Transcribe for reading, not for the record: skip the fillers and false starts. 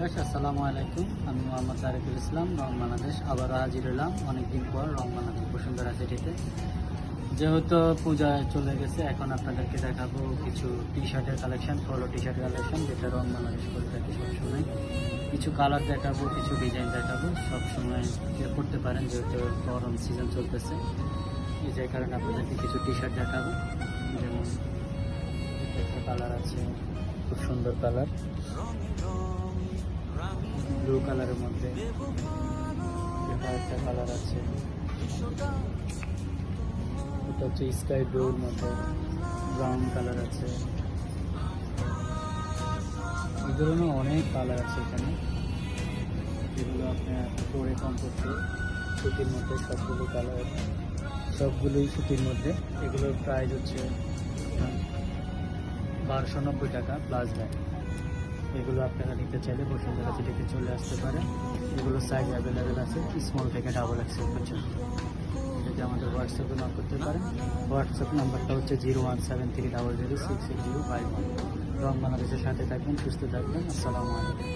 বিয়াস, আসসালামু আলাইকুম। আমি মোহাম্মদ তারেকুল ইসলাম, রং বাংলাদেশ। আবারও হাজির হলাম অনেকদিন পর রং বাংলাদেশ বসুন্ধরা সিটিতে। যেহেতু পূজা চলে গেছে, এখন আপনাদেরকে দেখাবো কিছু টি শার্টের কালেকশন, পলো টি শার্টের কালেকশন, যেটা রং বাংলাদেশ করে থাকে সবসময়। কিছু কালার দেখাবো, কিছু ডিজাইন দেখাবো, সবসময় করতে পারেন যেহেতু গরম সিজন চলতেছে। এই যে কারণে আপনাদেরকে কিছু টি শার্ট দেখাবো। যেমন একটা কালার আছে, খুব সুন্দর কালার, ব্লু কালারের মধ্যে। এটা একটা কালার আছে, এটা হচ্ছে স্কাই ব্লুর মধ্যে, ব্রাউন কালার আছে। এই ধরনের অনেক কালার আছে এখানে, যেগুলো আপনার পরে কমপক্ষে সুতির মধ্যে। সবগুলো কালার, সবগুলোই সুতির মধ্যে। এগুলোর প্রাইস হচ্ছে 1290 টাকা প্লাস ব্যাগ। এগুলো আপনারা নিতে চাইলে বসুন্ধরা সিটিতে চলে আসতে পারে। এগুলো সাইজ অ্যাভেলেবেল আছে, স্মল থেকে ডাবল এক্সেল পর্যন্ত। যদি আমাদের হোয়াটসঅ্যাপে নক করতে পারেন। হোয়াটসঅ্যাপ নাম্বারটা হচ্ছে 01730068051। রং বাংলাদেশের সাথে থাকবেন, সুস্থ থাকবেন। আসসালামু আলাইকুম।